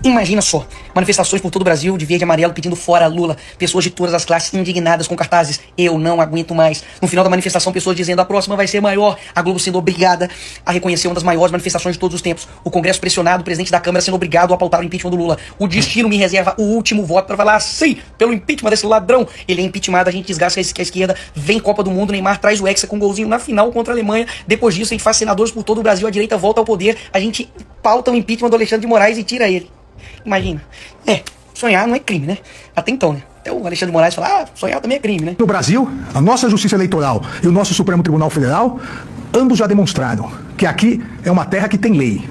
Imagina só, manifestações por todo o Brasil de verde e amarelo pedindo fora Lula, pessoas de todas as classes indignadas com cartazes, eu não aguento mais. No final da manifestação, pessoas dizendo a próxima vai ser maior, a Globo sendo obrigada a reconhecer uma das maiores manifestações de todos os tempos, o Congresso pressionado, o presidente da Câmara sendo obrigado a pautar o impeachment do Lula. O destino me reserva o último voto para falar sim, pelo impeachment desse ladrão. Ele é impeachmentado, a gente desgasta a esquerda, vem Copa do Mundo, Neymar traz o Hexa com um golzinho na final contra a Alemanha, depois disso a gente faz senadores por todo o Brasil, a direita volta ao poder, a gente pauta o impeachment do Alexandre de Moraes e tira ele. Imagina. Sonhar não é crime, né? Até então, né? Até o Alexandre de Moraes fala, sonhar também é crime, né? No Brasil, a nossa Justiça Eleitoral e o nosso Supremo Tribunal Federal, ambos já demonstraram que aqui é uma terra que tem lei.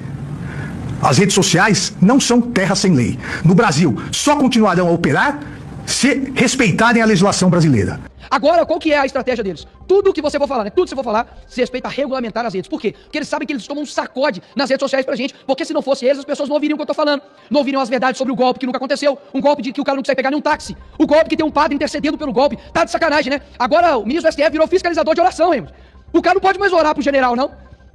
As redes sociais não são terra sem lei. No Brasil, só continuarão a operar se respeitarem a legislação brasileira. Agora, qual que é a estratégia deles? Tudo que você for falar, né? Tudo que você for falar, se respeita a regulamentar as redes. Por quê? Porque eles sabem que eles tomam um sacode nas redes sociais pra gente. Porque se não fosse eles, as pessoas não ouviriam o que eu tô falando. Não ouviriam as verdades sobre o golpe que nunca aconteceu. Um golpe de que o cara não consegue pegar nenhum táxi. O golpe que tem um padre intercedendo pelo golpe. Tá de sacanagem, né? Agora, o ministro do STF virou fiscalizador de oração, hein? O cara não pode mais orar pro general, não.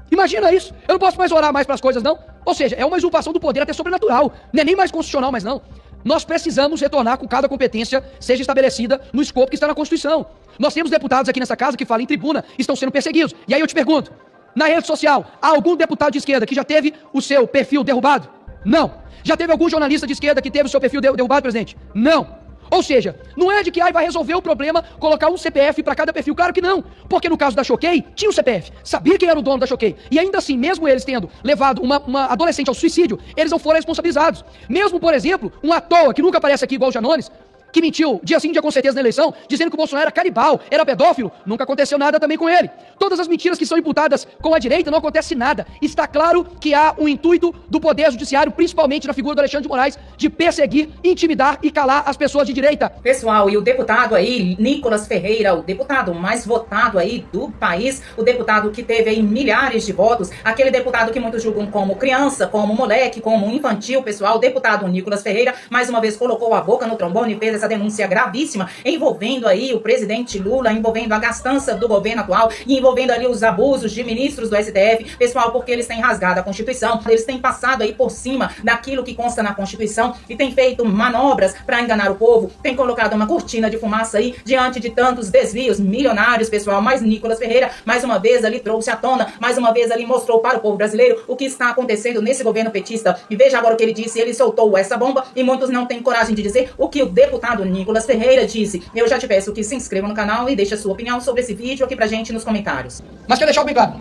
Imagina isso. Eu não posso mais orar mais pras coisas, não. Ou seja, é uma usurpação do poder até sobrenatural. Não é nem mais constitucional, mas não. Nós precisamos retornar com cada competência seja estabelecida no escopo que está na Constituição. Nós temos deputados aqui nessa casa que falam em tribuna, estão sendo perseguidos. E aí eu te pergunto, na rede social, há algum deputado de esquerda que já teve o seu perfil derrubado? Não. Já teve algum jornalista de esquerda que teve o seu perfil derrubado, presidente? Não. Ou seja, não é de que vai resolver o problema colocar um CPF para cada perfil. Claro que não. Porque no caso da Choquei, tinha um CPF. Sabia quem era o dono da Choquei. E ainda assim, mesmo eles tendo levado uma adolescente ao suicídio, eles não foram responsabilizados. Mesmo, por exemplo, um à toa, que nunca aparece aqui igual o Janones, que mentiu dia sim, dia com certeza na eleição, dizendo que o Bolsonaro era canibal, era pedófilo, nunca aconteceu nada também com ele. Todas as mentiras que são imputadas com a direita, não acontece nada. Está claro que há um intuito do Poder Judiciário, principalmente na figura do Alexandre de Moraes, de perseguir, intimidar e calar as pessoas de direita. Pessoal, e o deputado aí, Nicolas Ferreira, o deputado mais votado aí do país, o deputado que teve aí milhares de votos, aquele deputado que muitos julgam como criança, como moleque, como infantil, pessoal, o deputado Nicolas Ferreira, mais uma vez colocou a boca no trombone e fez essa denúncia gravíssima, envolvendo aí o presidente Lula, envolvendo a gastança do governo atual e envolvendo ali os abusos de ministros do STF, pessoal, porque eles têm rasgado a Constituição, eles têm passado aí por cima daquilo que consta na Constituição e têm feito manobras para enganar o povo, tem colocado uma cortina de fumaça aí diante de tantos desvios milionários, pessoal, mas Nicolas Ferreira, mais uma vez ali trouxe à tona, mais uma vez ali mostrou para o povo brasileiro o que está acontecendo nesse governo petista. E veja agora o que ele disse, ele soltou essa bomba e muitos não têm coragem de dizer o que o deputado Nicolas Ferreira disse. Eu já te peço que se inscreva no canal e deixe a sua opinião sobre esse vídeo aqui pra gente nos comentários. Mas quero deixar bem claro,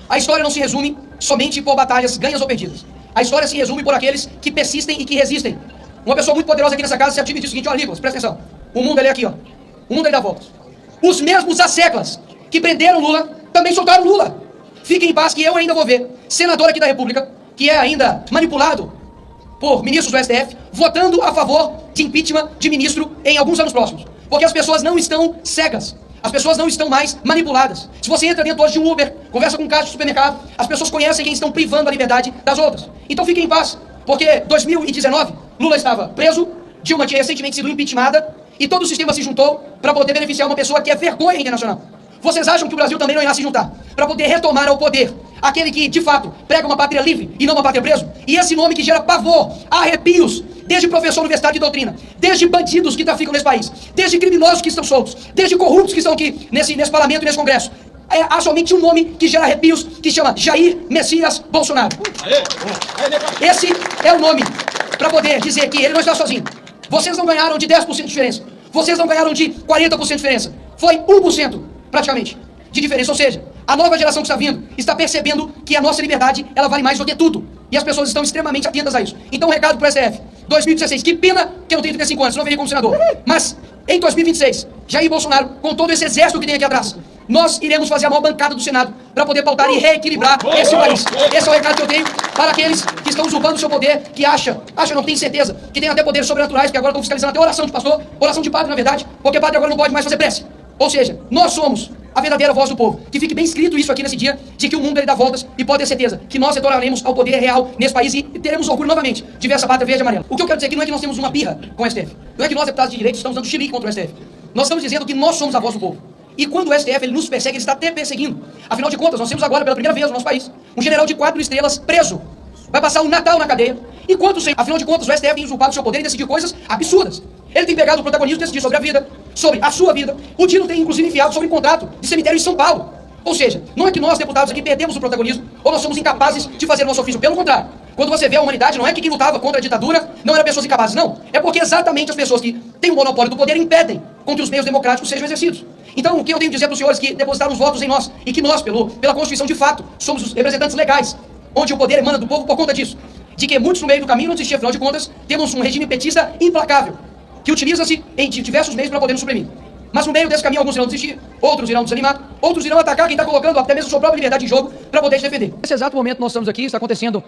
a história não se resume somente por batalhas ganhas ou perdidas. A história se resume por aqueles que persistem e que resistem. Uma pessoa muito poderosa aqui nessa casa se ativa e diz o seguinte, ó, Nicolas, presta atenção. O mundo ele é aqui, ó. O mundo ele dá voltas. Os mesmos asseclas que prenderam Lula também soltaram Lula. Fiquem em paz que eu ainda vou ver senador aqui da República, que é ainda manipulado por ministros do STF, votando a favor de impeachment de ministro em alguns anos próximos. Porque as pessoas não estão cegas. As pessoas não estão mais manipuladas. Se você entra dentro hoje de um Uber, conversa com um caixa de supermercado, as pessoas conhecem quem estão privando a liberdade das outras. Então fiquem em paz. Porque 2019, Lula estava preso, Dilma tinha recentemente sido impeachmentada, e todo o sistema se juntou para poder beneficiar uma pessoa que é vergonha internacional. Vocês acham que o Brasil também não irá se juntar para poder retomar ao poder aquele que, de fato, prega uma pátria livre e não uma pátria preso? E esse nome que gera pavor, arrepios, desde professor universitário de doutrina, desde bandidos que traficam nesse país, desde criminosos que estão soltos, desde corruptos que estão aqui nesse parlamento e nesse congresso. Há somente um nome que gera arrepios, que chama Jair Messias Bolsonaro. Esse é o nome para poder dizer que ele não está sozinho. Vocês não ganharam de 10% de diferença. Vocês não ganharam de 40% de diferença. Foi 1%, praticamente, de diferença. Ou seja, a nova geração que está vindo está percebendo que a nossa liberdade, ela vale mais do que tudo. E as pessoas estão extremamente atentas a isso. Então, um recado para o STF. 2016, que pena que eu não tenho 35 anos, não veria como senador. Mas, em 2026, Jair Bolsonaro, com todo esse exército que tem aqui atrás, nós iremos fazer a maior bancada do Senado para poder pautar e reequilibrar esse país. Esse é o recado que eu tenho para aqueles que estão usurpando o seu poder, que acham, não tem certeza, que tem até poderes sobrenaturais, que agora estão fiscalizando até oração de pastor, oração de padre, na verdade, porque padre agora não pode mais fazer prece. Ou seja, nós somos a verdadeira voz do povo. Que fique bem escrito isso aqui nesse dia, de que o mundo ele dá voltas e pode ter certeza que nós retornaremos ao poder real nesse país e teremos orgulho novamente de ver essa pátria verde e amarela. O que eu quero dizer aqui não é que nós temos uma birra com o STF. Não é que nós, deputados de direito, estamos dando xilique contra o STF. Nós estamos dizendo que nós somos a voz do povo. E quando o STF ele nos persegue, ele está até perseguindo. Afinal de contas, nós temos agora pela primeira vez no nosso país um general de 4 estrelas preso. vai passar o Natal na cadeia, enquanto, afinal de contas, o STF tem usurpado o seu poder e decidir coisas absurdas. Ele tem pegado o protagonismo de decidir sobre a vida, sobre a sua vida. O Dino tem, inclusive, enviado sobre um contrato de cemitério em São Paulo. Ou seja, não é que nós, deputados aqui, perdemos o protagonismo ou nós somos incapazes de fazer o nosso ofício. Pelo contrário, quando você vê a humanidade, não é que quem lutava contra a ditadura não eram pessoas incapazes, não. É porque exatamente as pessoas que têm o monopólio do poder impedem com que os meios democráticos sejam exercidos. Então, o que eu tenho a dizer para os senhores que depositaram os votos em nós e que nós, pela Constituição de fato, somos os representantes legais, onde o poder emana do povo por conta disso, de que muitos no meio do caminho não desistiram, afinal de contas, temos um regime petista implacável, que utiliza-se em diversos meios para poder nos suprimir. Mas no meio desse caminho alguns irão desistir, outros irão desanimar, outros irão atacar quem está colocando até mesmo a sua própria liberdade em jogo para poder se defender. Nesse exato momento nós estamos aqui, está acontecendo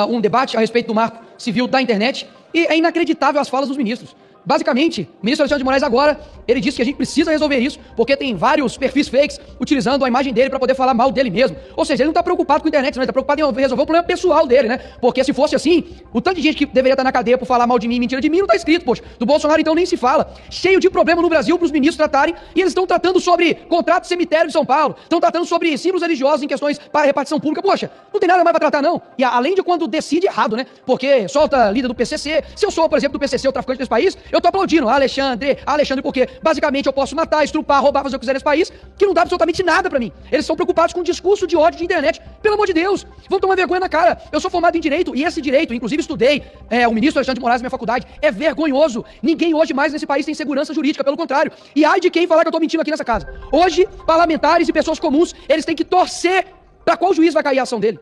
um debate a respeito do marco civil da internet e é inacreditável as falas dos ministros. Basicamente, o ministro Alexandre de Moraes agora, ele disse que a gente precisa resolver isso, porque tem vários perfis fakes utilizando a imagem dele para poder falar mal dele mesmo. Ou seja, ele não está preocupado com a internet, não, ele está preocupado em resolver o problema pessoal dele, né? Porque se fosse assim, o tanto de gente que deveria estar na cadeia por falar mal de mim, mentira de mim, não está escrito, poxa. Do Bolsonaro, então, nem se fala. Cheio de problema no Brasil para os ministros tratarem, e eles estão tratando sobre contrato de cemitério de São Paulo, estão tratando sobre símbolos religiosos em questões para repartição pública. Poxa, não tem nada mais para tratar, não. E além de quando decide errado, né? Porque solta líder do PCC. Se eu sou, por exemplo, do PCC, o traficante desse país, eu tô aplaudindo. Alexandre, porque basicamente eu posso matar, estrupar, roubar, fazer o que quiser nesse país, que não dá absolutamente nada pra mim. Eles estão preocupados com um discurso de ódio de internet. Pelo amor de Deus, vão tomar vergonha na cara. Eu sou formado em Direito, e esse Direito, inclusive estudei o ministro Alexandre de Moraes na minha faculdade, é vergonhoso. Ninguém hoje mais nesse país tem segurança jurídica, pelo contrário. E ai de quem falar que eu tô mentindo aqui nessa casa. Hoje, parlamentares e pessoas comuns, eles têm que torcer pra qual juiz vai cair a ação dele.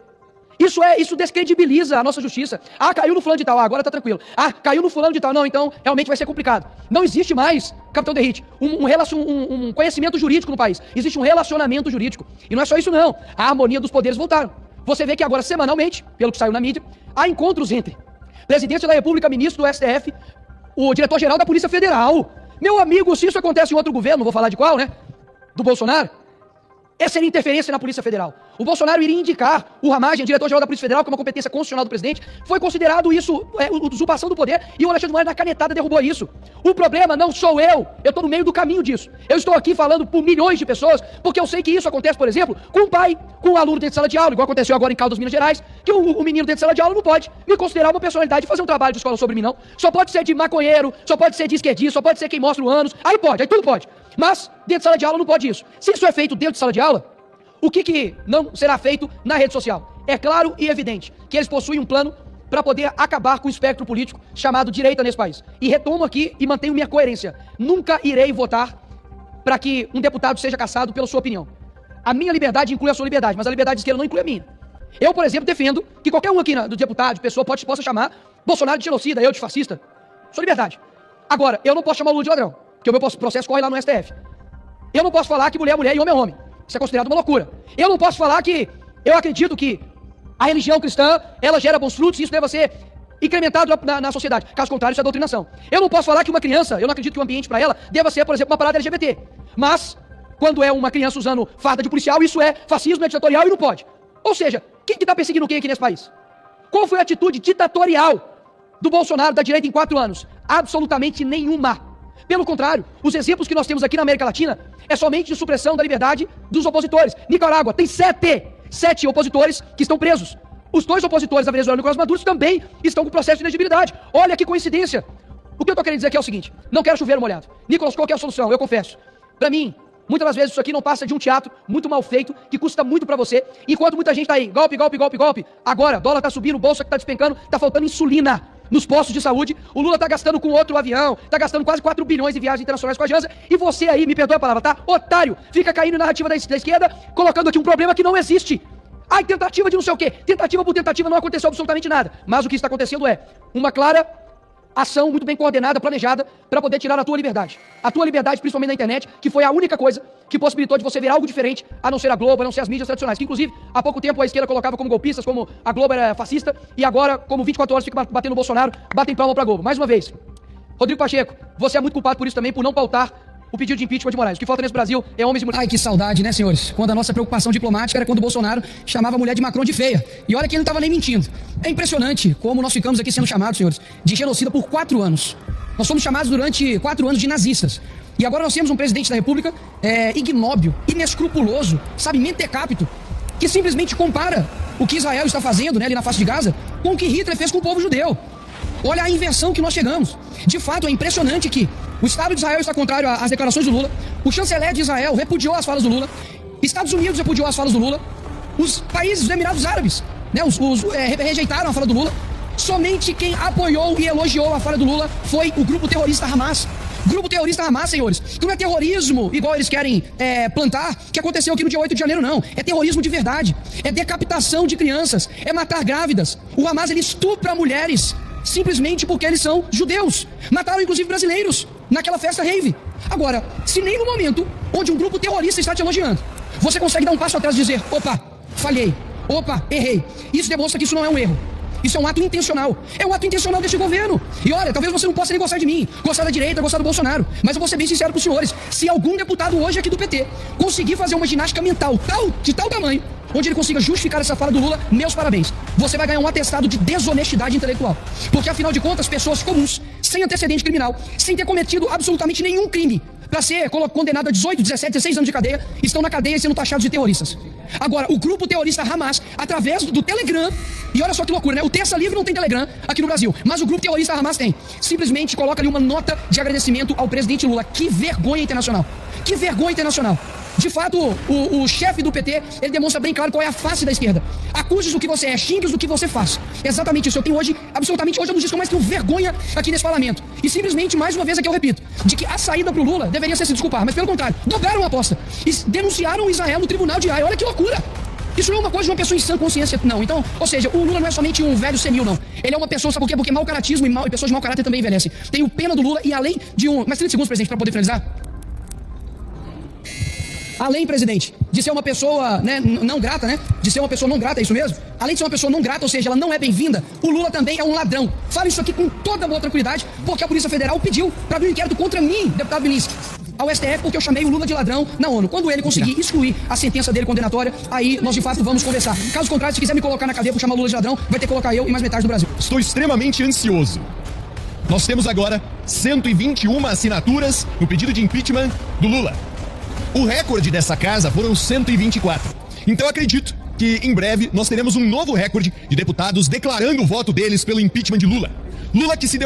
Isso descredibiliza a nossa justiça. Ah, caiu no fulano de tal, agora tá tranquilo. Ah, caiu no fulano de tal, não, então realmente vai ser complicado. Não existe mais, Capitão Derrite, um conhecimento jurídico no país. Existe um relacionamento jurídico. E não é só isso não, a harmonia dos poderes voltaram. Você vê que agora, semanalmente, pelo que saiu na mídia, há encontros entre Presidente da República, ministro do STF, o diretor-geral da Polícia Federal. Meu amigo, se isso acontece em outro governo, não vou falar de qual, né? Do Bolsonaro, essa seria interferência na Polícia Federal. O Bolsonaro iria indicar o Ramagem, diretor-geral da Polícia Federal, como uma competência constitucional do presidente. Foi considerado isso usurpação do poder e o Alexandre de Moraes na canetada derrubou isso. O problema não sou eu estou no meio do caminho disso. Eu estou aqui falando por milhões de pessoas, porque eu sei que isso acontece, por exemplo, com um pai, com um aluno dentro de sala de aula, igual aconteceu agora em Caldas, Minas Gerais, que o menino dentro de sala de aula não pode me considerar uma personalidade e fazer um trabalho de escola sobre mim, não. Só pode ser de maconheiro, só pode ser de esquerdista, só pode ser quem mostra o ânus. Aí pode, aí tudo pode. Mas dentro de sala de aula não pode isso. Se isso é feito dentro de sala de aula, o que não será feito na rede social? É claro e evidente que eles possuem um plano para poder acabar com o espectro político chamado direita nesse país. E retomo aqui e mantenho minha coerência. Nunca irei votar para que um deputado seja cassado pela sua opinião. A minha liberdade inclui a sua liberdade, mas a liberdade de esquerda não inclui a minha. Eu, por exemplo, defendo que qualquer um aqui do deputado, de pessoa, possa chamar Bolsonaro de genocida, eu de fascista. Sua liberdade. Agora, eu não posso chamar o Lula de ladrão, porque o meu processo corre lá no STF. Eu não posso falar que mulher é mulher e homem é homem. Isso é considerado uma loucura. Eu não posso falar que eu acredito que a religião cristã, ela gera bons frutos e isso deva ser incrementado na sociedade. Caso contrário, isso é doutrinação. Eu não posso falar que uma criança, eu não acredito que o ambiente para ela deva ser, por exemplo, uma parada LGBT. Mas, quando é uma criança usando farda de policial, isso é fascismo, é ditatorial e não pode. Ou seja, quem que tá perseguindo quem aqui nesse país? Qual foi a atitude ditatorial do Bolsonaro, da direita, em 4 anos? Absolutamente nenhuma. Pelo contrário, os exemplos que nós temos aqui na América Latina é somente de supressão da liberdade dos opositores. Nicarágua tem 7 opositores que estão presos. Os 2 opositores da Venezuela, Nicolás Maduro, também estão com processo de elegibilidade. Olha que coincidência. O que eu tô querendo dizer aqui é o seguinte, não quero chover no molhado. Nicolas, qual que é a solução? Eu confesso. Pra mim, muitas das vezes isso aqui não passa de um teatro muito mal feito, que custa muito pra você, enquanto muita gente tá aí, golpe, golpe, golpe, golpe. Agora, dólar tá subindo, bolsa que tá despencando, tá faltando insulina nos postos de saúde, o Lula tá gastando com outro avião, tá gastando quase 4 bilhões em viagens internacionais com a Janssen, e você aí, me perdoe a palavra, tá? Otário, fica caindo em narrativa da esquerda, colocando aqui um problema que não existe. Ai, tentativa de não sei o quê, tentativa por tentativa, não aconteceu absolutamente nada. Mas o que está acontecendo é uma clara ação muito bem coordenada, planejada, para poder tirar a tua liberdade. A tua liberdade, principalmente na internet, que foi a única coisa que possibilitou de você ver algo diferente, a não ser a Globo, a não ser as mídias tradicionais, que inclusive, há pouco tempo a esquerda colocava como golpistas, como a Globo era fascista, e agora, como 24 horas fica batendo no Bolsonaro, batem palma pra Globo. Mais uma vez, Rodrigo Pacheco, você é muito culpado por isso também, por não pautar o pedido de impeachment de Moraes. O que falta nesse Brasil é homens e mulheres. Ai, que saudade, né, senhores? Quando a nossa preocupação diplomática era quando o Bolsonaro chamava a mulher de Macron de feia. E olha que ele não estava nem mentindo. É impressionante como nós ficamos aqui sendo chamados, senhores, de genocida por 4 anos. Nós fomos chamados durante 4 anos de nazistas. E agora nós temos um presidente da República ignóbil, inescrupuloso, sabe, mentecapto, que simplesmente compara o que Israel está fazendo, né, ali na face de Gaza com o que Hitler fez com o povo judeu. Olha a inversão que nós chegamos. De fato, é impressionante que o Estado de Israel está contrário às declarações do Lula, o chanceler de Israel repudiou as falas do Lula, Estados Unidos repudiou as falas do Lula, os países dos Emirados Árabes, né, rejeitaram a fala do Lula. Somente quem apoiou e elogiou a fala do Lula foi o grupo terrorista Hamas. Grupo terrorista Hamas, senhores, que não é terrorismo igual eles querem plantar, que aconteceu aqui no dia 8 de janeiro, não. É terrorismo de verdade. É decapitação de crianças, é matar grávidas. O Hamas, ele estupra mulheres simplesmente porque eles são judeus. Mataram, inclusive, brasileiros naquela festa rave. Agora, se nem no momento onde um grupo terrorista está te elogiando, você consegue dar um passo atrás e dizer, opa, falhei, opa, errei. Isso demonstra que isso não é um erro. Isso é um ato intencional. É um ato intencional deste governo. E olha, talvez você não possa nem gostar de mim, gostar da direita, gostar do Bolsonaro. Mas eu vou ser bem sincero com os senhores. Se algum deputado hoje aqui do PT conseguir fazer uma ginástica mental de tal tamanho, onde ele consiga justificar essa fala do Lula, meus parabéns. Você vai ganhar um atestado de desonestidade intelectual. Porque, afinal de contas, pessoas comuns, sem antecedente criminal, sem ter cometido absolutamente nenhum crime, para ser condenado a 18, 17, 16 anos de cadeia, estão na cadeia sendo taxados de terroristas. Agora, o grupo terrorista Hamas, através do Telegram, e olha só que loucura, né? O Terça Livre não tem Telegram aqui no Brasil, mas o grupo terrorista Hamas tem. Simplesmente coloca ali uma nota de agradecimento ao presidente Lula. Que vergonha internacional. Que vergonha internacional. De fato, o chefe do PT, ele demonstra bem claro qual é a face da esquerda. Acuses do que você é, xingues do que você faz. Exatamente isso. Eu tenho hoje, absolutamente, hoje eu não disse que eu mais tenho vergonha aqui nesse parlamento. E simplesmente, mais uma vez aqui eu repito, de que a saída pro Lula deveria ser se desculpar, mas pelo contrário, dobraram a aposta. E denunciaram Israel no tribunal de Haia. Olha que loucura! Isso não é uma coisa de uma pessoa em sã consciência, não. Então, ou seja, o Lula não é somente um velho senil, não. Ele é uma pessoa, sabe por quê? Porque mau caratismo e pessoas de mau caráter também envelhecem. Tenho pena do Lula e além de mais 30 segundos, presidente, para poder finalizar. Além, presidente, de ser uma pessoa não grata, né? De ser uma pessoa não grata, é isso mesmo? Além de ser uma pessoa não grata, ou seja, ela não é bem-vinda, o Lula também é um ladrão. Falo isso aqui com toda boa tranquilidade, porque a Polícia Federal pediu para abrir um inquérito contra mim, deputado Vinícius, ao STF, porque eu chamei o Lula de ladrão na ONU. Quando ele conseguir excluir a sentença dele condenatória, aí nós de fato vamos conversar. Caso contrário, se quiser me colocar na cadeia por chamar o Lula de ladrão, vai ter que colocar eu e mais metade do Brasil. Estou extremamente ansioso. Nós temos agora 121 assinaturas no pedido de impeachment do Lula. O recorde dessa casa foram 124. Então acredito que em breve nós teremos um novo recorde de deputados declarando o voto deles pelo impeachment de Lula. Lula que se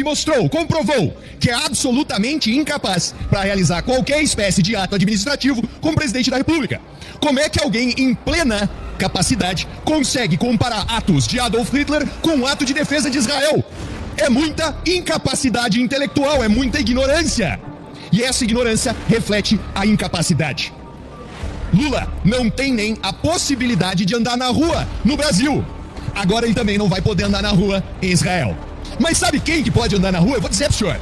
mostrou, comprovou que é absolutamente incapaz para realizar qualquer espécie de ato administrativo como presidente da República. Como é que alguém em plena capacidade consegue comparar atos de Adolf Hitler com um ato de defesa de Israel? É muita incapacidade intelectual, é muita ignorância. E essa ignorância reflete a incapacidade. Lula não tem nem a possibilidade de andar na rua no Brasil. Agora ele também não vai poder andar na rua em Israel. Mas sabe quem que pode andar na rua? Eu vou dizer pro senhor.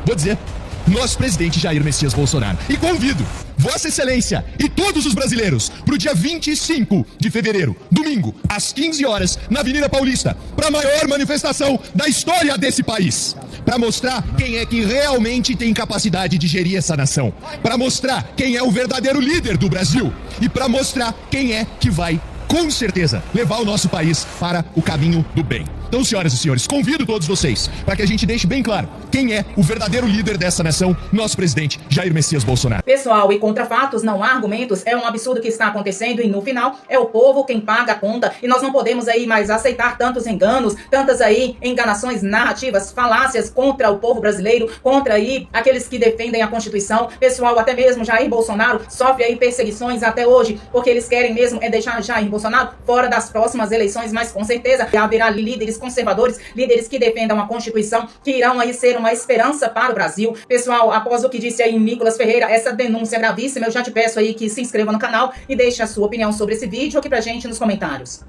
Vou dizer. Nosso presidente Jair Messias Bolsonaro. E convido Vossa Excelência e todos os brasileiros para o dia 25 de fevereiro, domingo, às 15 horas, na Avenida Paulista, para a maior manifestação da história desse país. Para mostrar quem é que realmente tem capacidade de gerir essa nação. Para mostrar quem é o verdadeiro líder do Brasil. E para mostrar quem é que vai, com certeza, levar o nosso país para o caminho do bem. Então, senhoras e senhores, convido todos vocês para que a gente deixe bem claro quem é o verdadeiro líder dessa nação, nosso presidente Jair Messias Bolsonaro. Pessoal, e contra fatos, não há argumentos, é um absurdo que está acontecendo e no final é o povo quem paga a conta e nós não podemos aí mais aceitar tantos enganos, tantas aí enganações narrativas, falácias contra o povo brasileiro, contra aí aqueles que defendem a Constituição. Pessoal, até mesmo Jair Bolsonaro sofre aí perseguições até hoje, porque eles querem mesmo deixar Jair Bolsonaro fora das próximas eleições, mas com certeza haverá líderes conservadores, líderes que defendam a Constituição, que irão aí ser uma esperança para o Brasil. Pessoal, após o que disse aí Nicolas Ferreira, essa denúncia gravíssima, eu já te peço aí que se inscreva no canal e deixe a sua opinião sobre esse vídeo aqui pra gente nos comentários.